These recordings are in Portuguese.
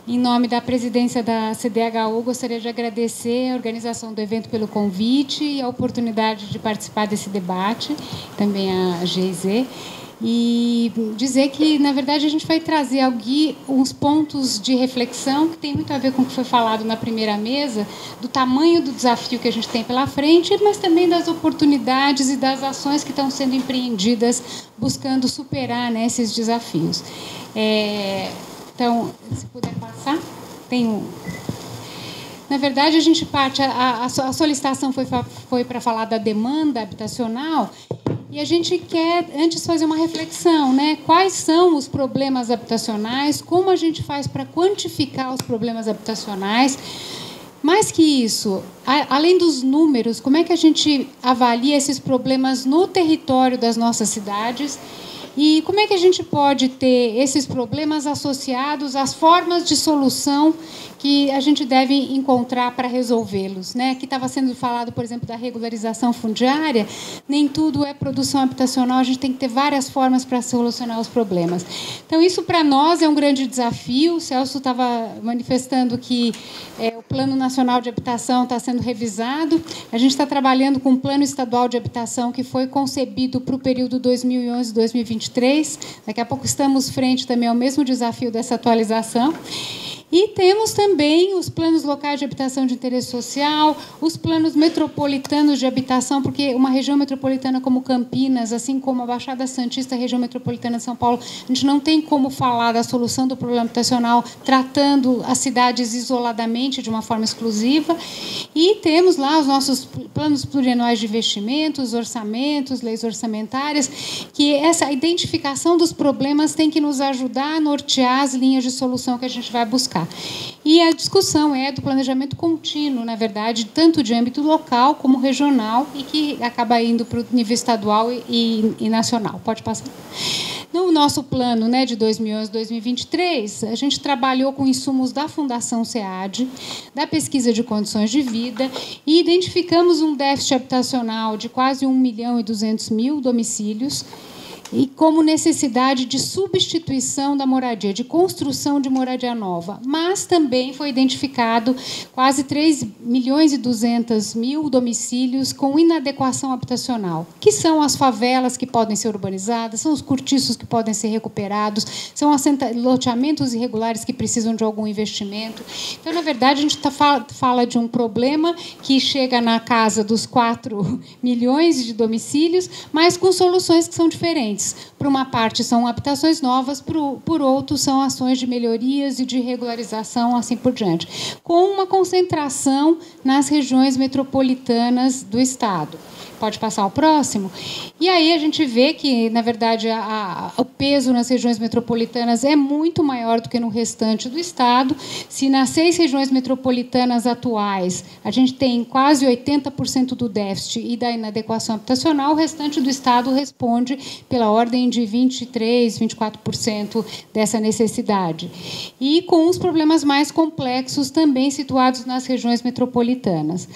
Em nome da presidência da CDHU, gostaria de agradecer a organização do evento pelo convite e a oportunidade de participar desse debate, também a GIZ, e dizer que, na verdade, a gente vai trazer aqui uns pontos de reflexão que tem muito a ver com o que foi falado na primeira mesa, do tamanho do desafio que a gente tem pela frente, mas também das oportunidades e das ações que estão sendo empreendidas buscando superar, né, esses desafios. Então, se puder passar, Na verdade, a gente parte... A solicitação foi para falar da demanda habitacional e a gente quer, antes, fazer uma reflexão, né? Quais são os problemas habitacionais, como a gente faz para quantificar os problemas habitacionais. Mais que isso, além dos números, como é que a gente avalia esses problemas no território das nossas cidades e como é que a gente pode ter esses problemas associados às formas de solução que a gente deve encontrar para resolvê-los, né? Aqui estava sendo falado, por exemplo, da regularização fundiária. Nem tudo é produção habitacional, a gente tem que ter várias formas para solucionar os problemas. Então, isso para nós é um grande desafio. O Celso estava manifestando que o Plano Nacional de Habitação está sendo revisado. A gente está trabalhando com um Plano Estadual de Habitação que foi concebido para o período 2011-2023. Daqui a pouco estamos frente também ao mesmo desafio dessa atualização. E temos também os planos locais de habitação de interesse social, os planos metropolitanos de habitação, porque uma região metropolitana como Campinas, assim como a Baixada Santista, a região metropolitana de São Paulo, a gente não tem como falar da solução do problema habitacional tratando as cidades isoladamente, de uma forma exclusiva. E temos lá os nossos planos plurianuais de investimentos, orçamentos, leis orçamentárias, que essa identificação dos problemas tem que nos ajudar a nortear as linhas de solução que a gente vai buscar. E a discussão é do planejamento contínuo, na verdade, tanto de âmbito local como regional, e que acaba indo para o nível estadual e nacional. Pode passar. No nosso plano, né, de 2011-2023, a gente trabalhou com insumos da Fundação SEAD, da pesquisa de condições de vida, e identificamos um déficit habitacional de quase 1.200.000 domicílios, e como necessidade de substituição da moradia, de construção de moradia nova. Mas também foi identificado quase 3.200.000 domicílios com inadequação habitacional, que são as favelas que podem ser urbanizadas, são os cortiços que podem ser recuperados, são loteamentos irregulares que precisam de algum investimento. Então, na verdade, a gente fala de um problema que chega na casa dos 4 milhões de domicílios, mas com soluções que são diferentes. Por uma parte, são habitações novas, por outro, são ações de melhorias e de regularização, assim por diante, com uma concentração nas regiões metropolitanas do Estado. Pode passar ao próximo? E aí a gente vê que, na verdade, o peso nas regiões metropolitanas é muito maior do que no restante do Estado. Se nas 6 regiões metropolitanas atuais a gente tem quase 80% do déficit e da inadequação habitacional, o restante do Estado responde pela ordem de 23%, 24% dessa necessidade. E com os problemas mais complexos também situados nas regiões metropolitanas.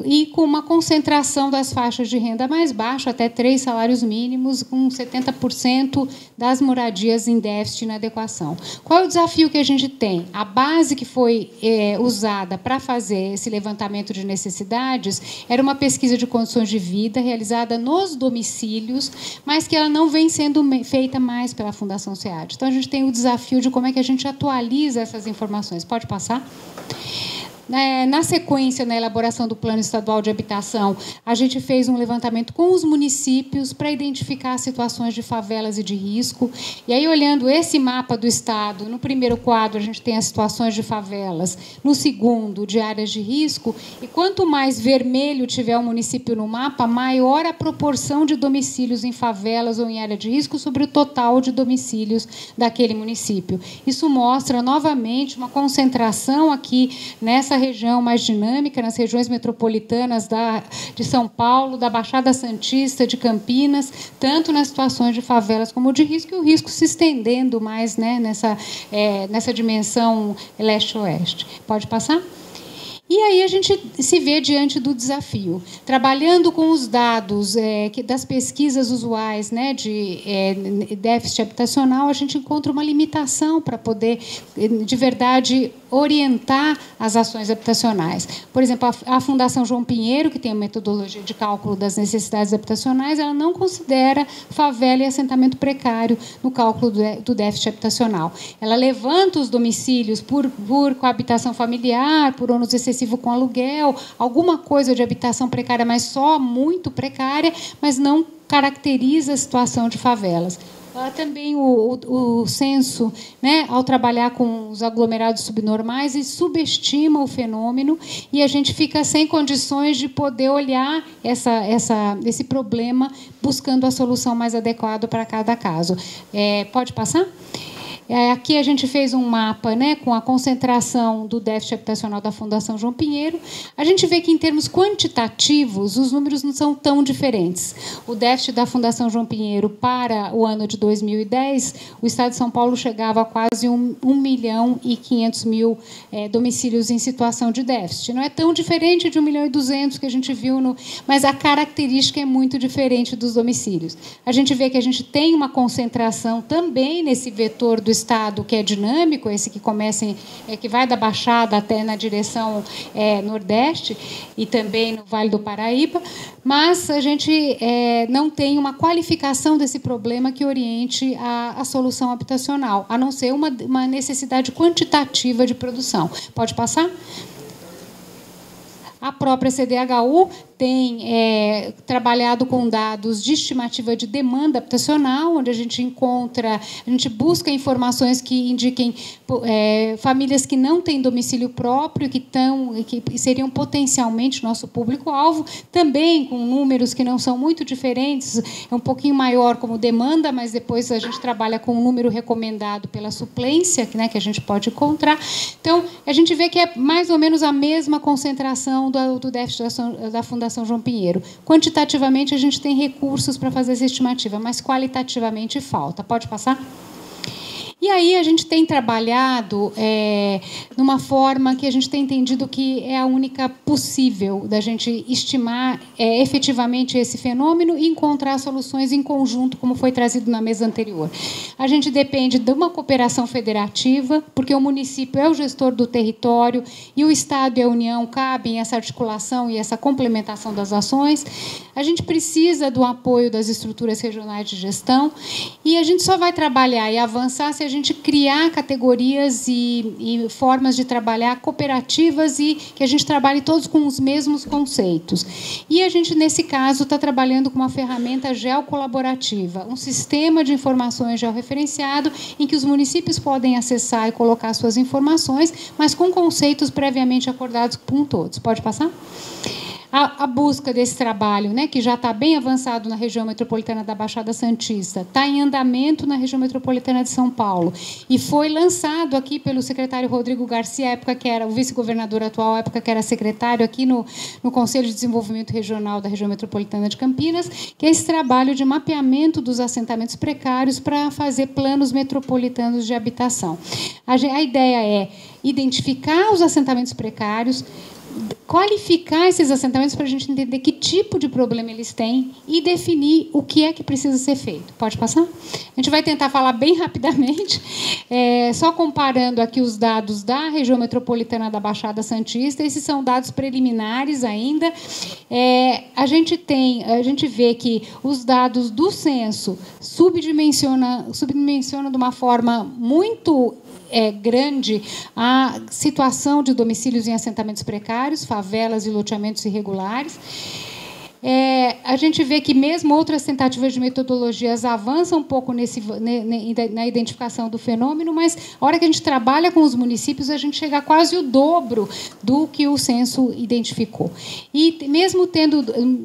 E com uma concentração das faixas de renda mais baixa, até 3 salários mínimos, com 70% das moradias em déficit e inadequação. Qual é o desafio que a gente tem? A base que foi usada para fazer esse levantamento de necessidades era uma pesquisa de condições de vida realizada nos domicílios, mas que ela não vem sendo feita mais pela Fundação SEAD. Então, a gente tem o desafio de como é que a gente atualiza essas informações. Pode passar? Na sequência, na elaboração do Plano Estadual de Habitação, a gente fez um levantamento com os municípios para identificar situações de favelas e de risco. E aí, olhando esse mapa do Estado, no primeiro quadro a gente tem as situações de favelas, no segundo, de áreas de risco, e quanto mais vermelho tiver o município no mapa, maior a proporção de domicílios em favelas ou em área de risco sobre o total de domicílios daquele município. Isso mostra, novamente, uma concentração aqui nessa região mais dinâmica, nas regiões metropolitanas de São Paulo, da Baixada Santista, de Campinas, tanto nas situações de favelas como de risco, e o risco se estendendo mais, né, nessa dimensão leste-oeste. Pode passar? E aí a gente se vê diante do desafio. Trabalhando com os dados das pesquisas usuais, né, de déficit habitacional, a gente encontra uma limitação para poder, de verdade, orientar as ações habitacionais. Por exemplo, a Fundação João Pinheiro, que tem a metodologia de cálculo das necessidades habitacionais, ela não considera favela e assentamento precário no cálculo do déficit habitacional. Ela levanta os domicílios por coabitação familiar, por ônus excessivo com aluguel, alguma coisa de habitação precária, mas só muito precária, mas não caracteriza a situação de favelas. Também o censo, né, ao trabalhar com os aglomerados subnormais, e subestima o fenômeno, e a gente fica sem condições de poder olhar esse problema, buscando a solução mais adequada para cada caso. Pode passar? Aqui a gente fez um mapa, né, com a concentração do déficit habitacional da Fundação João Pinheiro. A gente vê que, em termos quantitativos, os números não são tão diferentes. O déficit da Fundação João Pinheiro para o ano de 2010, o Estado de São Paulo chegava a quase 1.500.000 domicílios em situação de déficit. Não é tão diferente de 1.200.000 que a gente viu, mas a característica é muito diferente dos domicílios. A gente vê que a gente tem uma concentração também nesse vetor do Estado, que é dinâmico, esse que começa que vai da Baixada até na direção Nordeste e também no Vale do Paraíba, mas a gente não tem uma qualificação desse problema que oriente a solução habitacional, a não ser uma necessidade quantitativa de produção. Pode passar? A própria CDHU tem trabalhado com dados de estimativa de demanda habitacional, onde a gente busca informações que indiquem famílias que não têm domicílio próprio, que seriam potencialmente nosso público-alvo, também com números que não são muito diferentes, é um pouquinho maior como demanda, mas depois a gente trabalha com um número recomendado pela suplência, né, que a gente pode encontrar. Então, a gente vê que é mais ou menos a mesma concentração do déficit da Fundação João Pinheiro. Quantitativamente, a gente tem recursos para fazer essa estimativa, mas qualitativamente falta. Pode passar? E aí a gente tem trabalhado numa forma que a gente tem entendido que é a única possível da gente estimar efetivamente esse fenômeno e encontrar soluções em conjunto, como foi trazido na mesa anterior. A gente depende de uma cooperação federativa, porque o município é o gestor do território e o Estado e a União cabem essa articulação e essa complementação das ações. A gente precisa do apoio das estruturas regionais de gestão e a gente só vai trabalhar e avançar se a gente criar categorias e formas de trabalhar cooperativas e que a gente trabalhe todos com os mesmos conceitos. E a gente, nesse caso, está trabalhando com uma ferramenta geocolaborativa, um sistema de informações georreferenciado em que os municípios podem acessar e colocar suas informações, mas com conceitos previamente acordados com todos. Pode passar? A busca desse trabalho, né, que já está bem avançado na região metropolitana da Baixada Santista, está em andamento na região metropolitana de São Paulo e foi lançado aqui pelo secretário Rodrigo Garcia, à época que era o vice-governador atual, à época que era secretário aqui no Conselho de Desenvolvimento Regional da região metropolitana de Campinas, que é esse trabalho de mapeamento dos assentamentos precários para fazer planos metropolitanos de habitação. A ideia é identificar os assentamentos precários, qualificar esses assentamentos para a gente entender que tipo de problema eles têm e definir o que é que precisa ser feito. Pode passar? A gente vai tentar falar bem rapidamente, só comparando aqui os dados da região metropolitana da Baixada Santista. Esses são dados preliminares ainda. A gente vê que os dados do censo subdimensionam de uma forma muito grande a situação de domicílios em assentamentos precários, favelas e loteamentos irregulares. A gente vê que mesmo outras tentativas de metodologias avançam um pouco na identificação do fenômeno, mas a hora que a gente trabalha com os municípios, a gente chega a quase o dobro do que o censo identificou. E mesmo tendo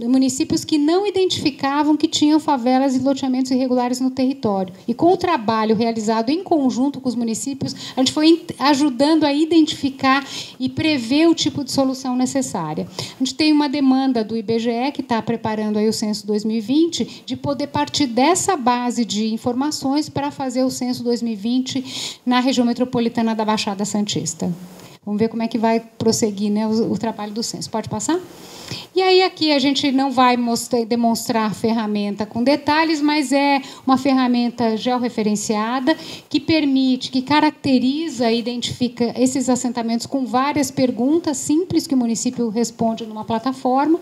municípios que não identificavam que tinham favelas e loteamentos irregulares no território. E com o trabalho realizado em conjunto com os municípios, a gente foi ajudando a identificar e prever o tipo de solução necessária. A gente tem uma demanda do IBGE, que está preparando aí o censo 2020, de poder partir dessa base de informações para fazer o censo 2020 na região metropolitana da Baixada Santista. Vamos ver como é que vai prosseguir, né, o trabalho do censo. Pode passar? E aí aqui a gente não vai demonstrar a ferramenta com detalhes, mas é uma ferramenta georreferenciada que permite, que caracteriza e identifica esses assentamentos com várias perguntas simples que o município responde numa plataforma,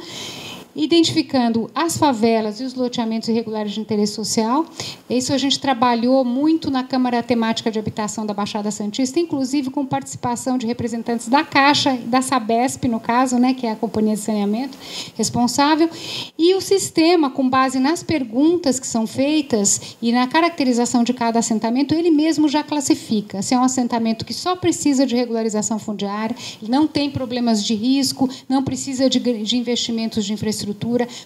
identificando as favelas e os loteamentos irregulares de interesse social. Isso a gente trabalhou muito na Câmara Temática de Habitação da Baixada Santista, inclusive com participação de representantes da Caixa, da Sabesp, no caso, né, que é a companhia de saneamento responsável, e o sistema, com base nas perguntas que são feitas e na caracterização de cada assentamento, ele mesmo já classifica se é um assentamento que só precisa de regularização fundiária, não tem problemas de risco, não precisa de investimentos de infraestrutura,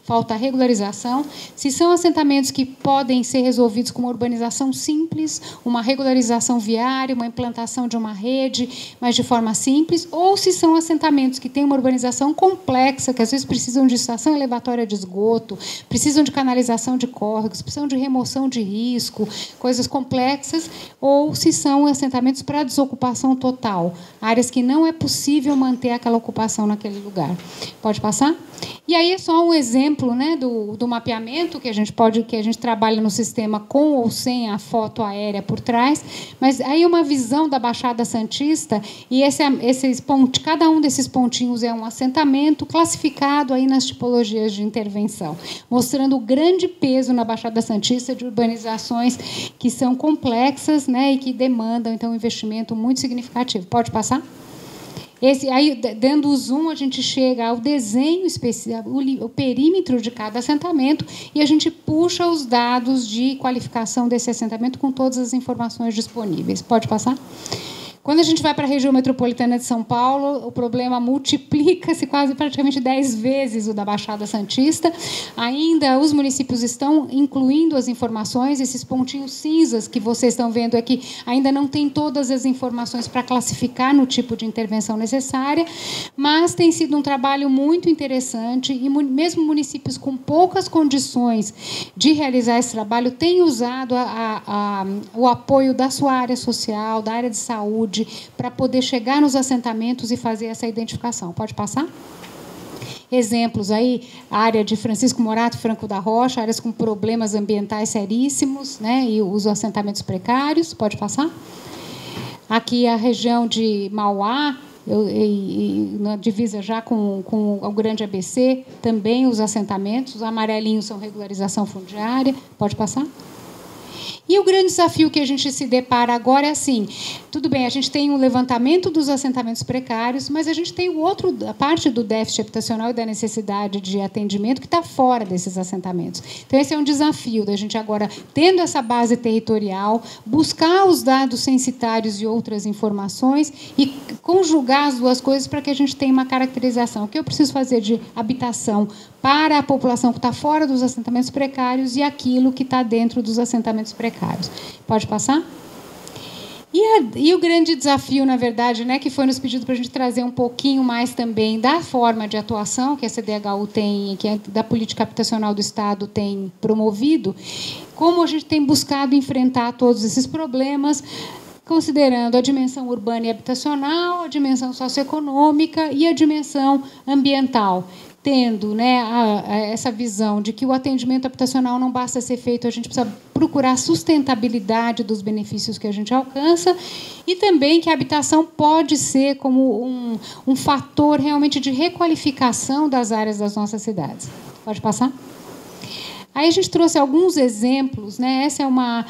falta regularização, se são assentamentos que podem ser resolvidos com uma urbanização simples, uma regularização viária, uma implantação de uma rede, mas de forma simples, ou se são assentamentos que têm uma urbanização complexa, que às vezes precisam de estação elevatória de esgoto, precisam de canalização de córregos, precisam de remoção de risco, coisas complexas, ou se são assentamentos para desocupação total, áreas que não é possível manter aquela ocupação naquele lugar. Pode passar? E aí é só um exemplo, né, do mapeamento que a gente trabalha no sistema com ou sem a foto aérea por trás, mas aí uma visão da Baixada Santista, e cada um desses pontinhos é um assentamento classificado aí nas tipologias de intervenção, mostrando o grande peso na Baixada Santista de urbanizações que são complexas, né, e que demandam então um investimento muito significativo. Pode passar? Aí, dando o zoom, a gente chega ao desenho especial, o perímetro de cada assentamento, e a gente puxa os dados de qualificação desse assentamento com todas as informações disponíveis. Pode passar? Quando a gente vai para a região metropolitana de São Paulo, o problema multiplica-se quase praticamente 10 vezes o da Baixada Santista. Ainda os municípios estão incluindo as informações, esses pontinhos cinzas que vocês estão vendo aqui ainda não tem todas as informações para classificar no tipo de intervenção necessária, mas tem sido um trabalho muito interessante e mesmo municípios com poucas condições de realizar esse trabalho têm usado o apoio da sua área social, da área de saúde, para poder chegar nos assentamentos e fazer essa identificação. Pode passar? Exemplos aí, a área de Francisco Morato e Franco da Rocha, áreas com problemas ambientais seríssimos, né, e os assentamentos precários. Pode passar? Aqui a região de Mauá, na divisa já com o Grande ABC, também os assentamentos. Os amarelinhos são regularização fundiária. Pode passar? E o grande desafio que a gente se depara agora é assim, tudo bem, a gente tem um levantamento dos assentamentos precários, mas a gente tem a parte do déficit habitacional e da necessidade de atendimento que está fora desses assentamentos. Então, esse é um desafio da gente agora, tendo essa base territorial, buscar os dados censitários e outras informações e conjugar as duas coisas para que a gente tenha uma caracterização. O que eu preciso fazer de habitação para a população que está fora dos assentamentos precários e aquilo que está dentro dos assentamentos precários. Pode passar? E o grande desafio, na verdade, né, que foi nos pedido para a gente trazer um pouquinho mais também da forma de atuação que a CDHU tem, que da política habitacional do Estado tem promovido, como a gente tem buscado enfrentar todos esses problemas, considerando a dimensão urbana e habitacional, a dimensão socioeconômica e a dimensão ambiental, tendo, né, essa visão de que o atendimento habitacional não basta ser feito, a gente precisa procurar a sustentabilidade dos benefícios que a gente alcança e também que a habitação pode ser como um fator realmente de requalificação das áreas das nossas cidades. Pode passar? Aí a gente trouxe alguns exemplos, né? Essa é uma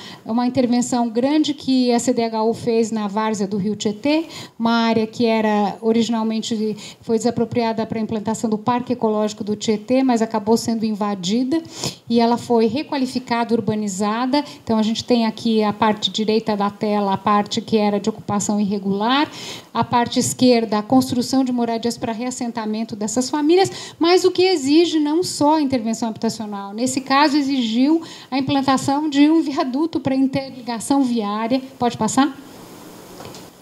intervenção grande que a CDHU fez na várzea do Rio Tietê, uma área que era originalmente foi desapropriada para a implantação do Parque Ecológico do Tietê, mas acabou sendo invadida e ela foi requalificada, urbanizada. Então a gente tem aqui a parte direita da tela, a parte que era de ocupação irregular, a parte esquerda, a construção de moradias para reassentamento dessas famílias, mas o que exige não só a intervenção habitacional. Nesse caso, exigiu a implantação de um viaduto para interligação viária. Pode passar?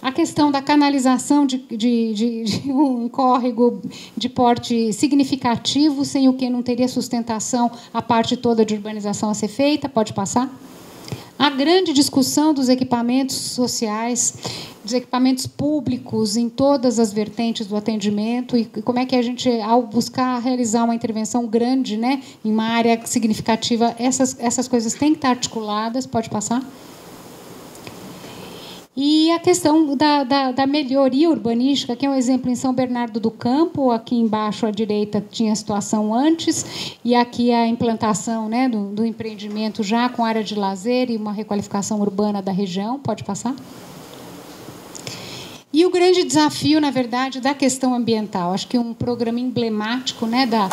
A questão da canalização de um córrego de porte significativo, sem o que não teria sustentação a parte toda de urbanização a ser feita. Pode passar? A grande discussão dos equipamentos sociais, dos equipamentos públicos em todas as vertentes do atendimento e como é que a gente, ao buscar realizar uma intervenção grande, né, em uma área significativa, essas coisas têm que estar articuladas. Pode passar? E a questão da melhoria urbanística, que é um exemplo em São Bernardo do Campo, aqui embaixo à direita tinha a situação antes, e aqui a implantação, né, do empreendimento já com área de lazer e uma requalificação urbana da região. Pode passar? E o grande desafio, na verdade, da questão ambiental. Acho que um programa emblemático, né, da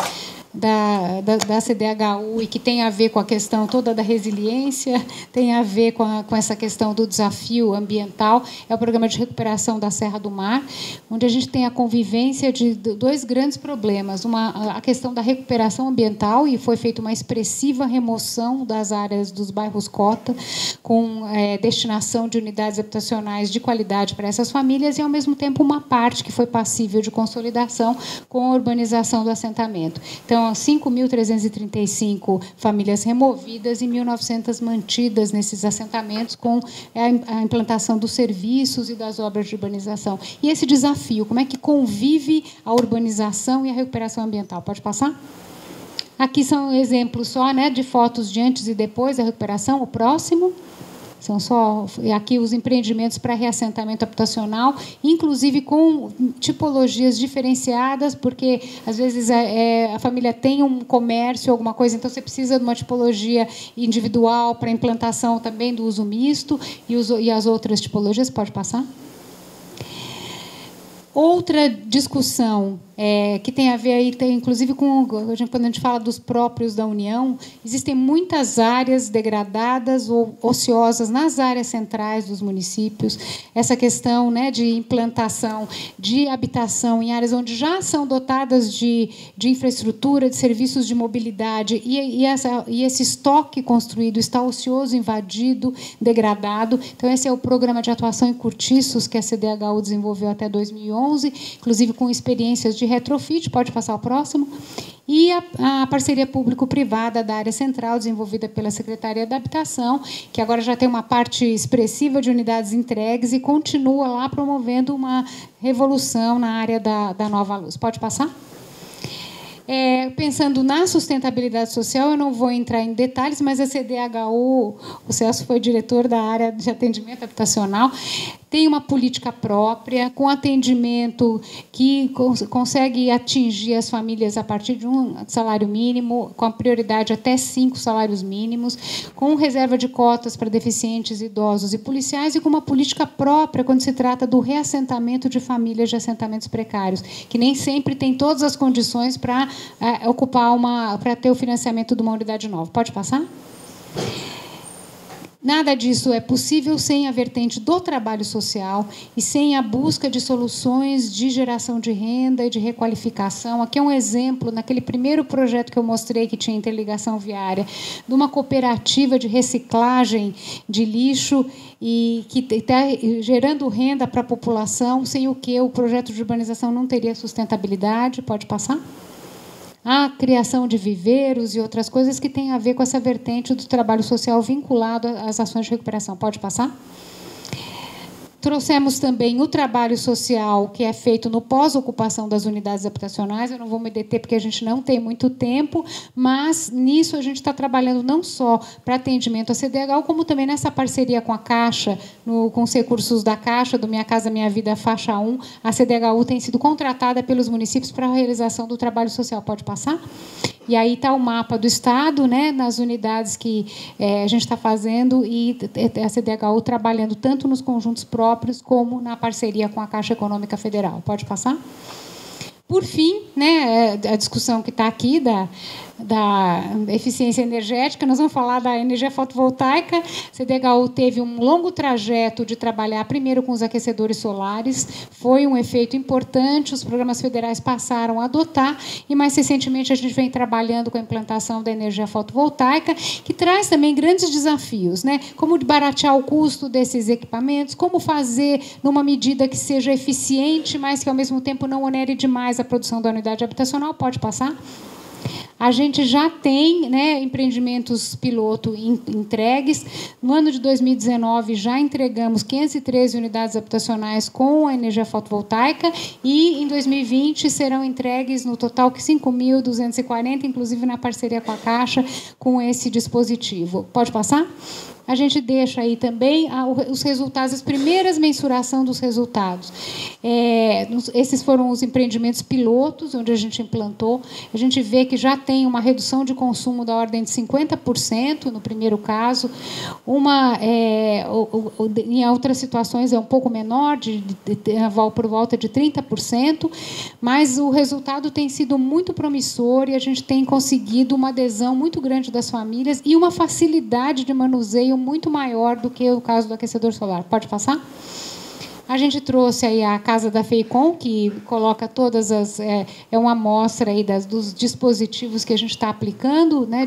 CDHU e que tem a ver com a questão toda da resiliência, tem a ver com essa questão do desafio ambiental, é o programa de recuperação da Serra do Mar, onde a gente tem a convivência de dois grandes problemas. A questão da recuperação ambiental, e foi feita uma expressiva remoção das áreas dos bairros cota, com destinação de unidades habitacionais de qualidade para essas famílias, e, ao mesmo tempo, uma parte que foi passível de consolidação com a urbanização do assentamento. Então, 5.335 famílias removidas e 1.900 mantidas nesses assentamentos com a implantação dos serviços e das obras de urbanização. E esse desafio, como é que convive a urbanização e a recuperação ambiental? Pode passar? Aqui são exemplos só, né, de fotos de antes e depois da recuperação. O próximo. São só aqui os empreendimentos para reassentamento habitacional, inclusive com tipologias diferenciadas, porque, às vezes, a família tem um comércio, alguma coisa, então você precisa de uma tipologia individual para implantação também do uso misto e as outras tipologias. Pode passar? Outra discussão que tem a ver, aí, inclusive, com quando a gente fala dos próprios da União, existem muitas áreas degradadas ou ociosas nas áreas centrais dos municípios. Essa questão, né, de implantação de habitação em áreas onde já são dotadas de infraestrutura, de serviços de mobilidade, e esse estoque construído está ocioso, invadido, degradado. Então, esse é o programa de atuação em cortiços que a CDHU desenvolveu até 2011, inclusive com experiências de retrofit. Pode passar ao próximo. E a parceria público-privada da área central, desenvolvida pela Secretaria da Habitação, que agora já tem uma parte expressiva de unidades entregues e continua lá promovendo uma revolução na área da Nova Luz. Pode passar? Pensando na sustentabilidade social, eu não vou entrar em detalhes, mas a CDHU, o Celso foi diretor da área de atendimento habitacional, tem uma política própria, com atendimento que consegue atingir as famílias a partir de um salário mínimo, com a prioridade até 5 salários mínimos, com reserva de cotas para deficientes, idosos e policiais, e com uma política própria quando se trata do reassentamento de famílias de assentamentos precários, que nem sempre tem todas as condições para para ter o financiamento de uma unidade nova. Pode passar? Nada disso é possível sem a vertente do trabalho social e sem a busca de soluções de geração de renda e de requalificação. Aqui é um exemplo, naquele primeiro projeto que eu mostrei, que tinha interligação viária, de uma cooperativa de reciclagem de lixo e que está gerando renda para a população, sem o que o projeto de urbanização não teria sustentabilidade. Pode passar? A criação de viveiros e outras coisas que têm a ver com essa vertente do trabalho social vinculado às ações de recuperação. Pode passar? Trouxemos também o trabalho social, que é feito no pós-ocupação das unidades habitacionais. Eu não vou me deter, porque a gente não tem muito tempo, mas nisso a gente está trabalhando não só para atendimento à CDHU, como também nessa parceria com a Caixa, com os recursos da Caixa, do Minha Casa Minha Vida, faixa 1. A CDHU tem sido contratada pelos municípios para a realização do trabalho social. Pode passar? E aí está o mapa do Estado, né, nas unidades que a gente está fazendo, e a CDHU trabalhando tanto nos conjuntos próprios como na parceria com a Caixa Econômica Federal. Pode passar? Por fim, né, a discussão que está aqui da eficiência energética, nós vamos falar da energia fotovoltaica. A CDHU teve um longo trajeto de trabalhar primeiro com os aquecedores solares, foi um efeito importante, os programas federais passaram a adotar, e mais recentemente a gente vem trabalhando com a implantação da energia fotovoltaica, que traz também grandes desafios, né? Como baratear o custo desses equipamentos, como fazer numa medida que seja eficiente, mas que ao mesmo tempo não onere demais a produção da unidade habitacional. Pode passar? A gente já tem, né, empreendimentos piloto entregues. No ano de 2019, já entregamos 513 unidades habitacionais com a energia fotovoltaica, e em 2020 serão entregues no total 5.240, inclusive na parceria com a Caixa, com esse dispositivo. Pode passar? A gente deixa aí também os resultados, as primeiras mensuração dos resultados. Esses foram os empreendimentos pilotos, onde a gente implantou. A gente vê que já tem uma redução de consumo da ordem de 50% no primeiro caso. Em outras situações é um pouco menor, por volta de 30%, mas o resultado tem sido muito promissor, e a gente tem conseguido uma adesão muito grande das famílias e uma facilidade de manuseio muito maior do que o caso do aquecedor solar. Pode passar? A gente trouxe aí a Casa da FEICOM, que coloca todas as... uma amostra aí dos dispositivos que a gente está aplicando, né,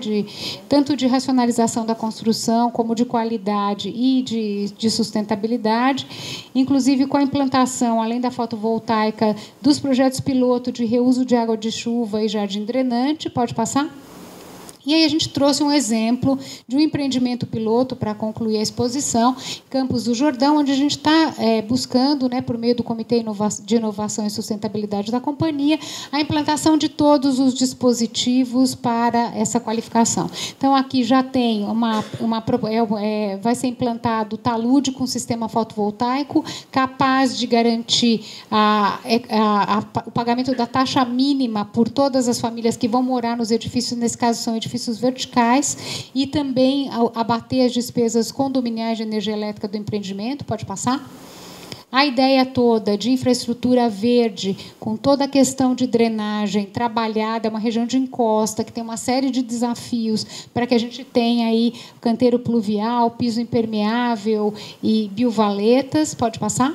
tanto de racionalização da construção, como de qualidade e de sustentabilidade, inclusive com a implantação, além da fotovoltaica, dos projetos piloto de reuso de água de chuva e jardim drenante. Pode passar? E aí a gente trouxe um exemplo de um empreendimento piloto para concluir a exposição, Campos do Jordão, onde a gente está buscando, né, por meio do Comitê de Inovação e Sustentabilidade da companhia, a implantação de todos os dispositivos para essa qualificação. Então, aqui já tem vai ser implantado o talude com sistema fotovoltaico, capaz de garantir o pagamento da taxa mínima por todas as famílias que vão morar nos edifícios, nesse caso são edifícios verticais, e também abater as despesas condominiais de energia elétrica do empreendimento. Pode passar? A ideia toda de infraestrutura verde, com toda a questão de drenagem trabalhada, é uma região de encosta, que tem uma série de desafios para que a gente tenha aí canteiro pluvial, piso impermeável e biovaletas. Pode passar?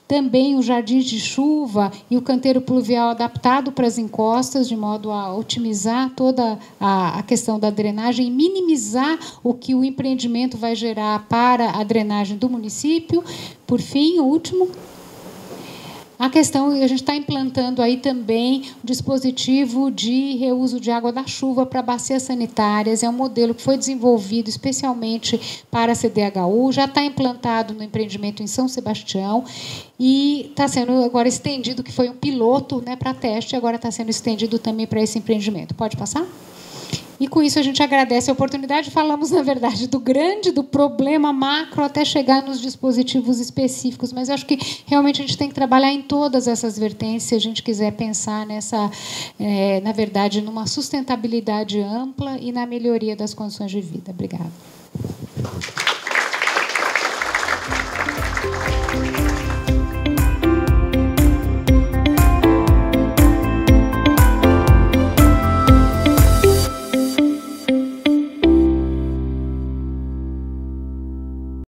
Também o jardim de chuva e o canteiro pluvial adaptado para as encostas, de modo a otimizar toda a questão da drenagem e minimizar o que o empreendimento vai gerar para a drenagem do município. Por fim, o último... A questão, a gente está implantando aí também um dispositivo de reuso de água da chuva para bacias sanitárias. É um modelo que foi desenvolvido especialmente para a CDHU, já está implantado no empreendimento em São Sebastião e está sendo agora estendido, que foi um piloto, né, para teste, e agora está sendo estendido também para esse empreendimento. Pode passar? E, com isso, a gente agradece a oportunidade. Falamos, na verdade, do problema macro, até chegar nos dispositivos específicos. Mas eu acho que, realmente, a gente tem que trabalhar em todas essas vertentes, se a gente quiser pensar na verdade, numa sustentabilidade ampla e na melhoria das condições de vida. Obrigada.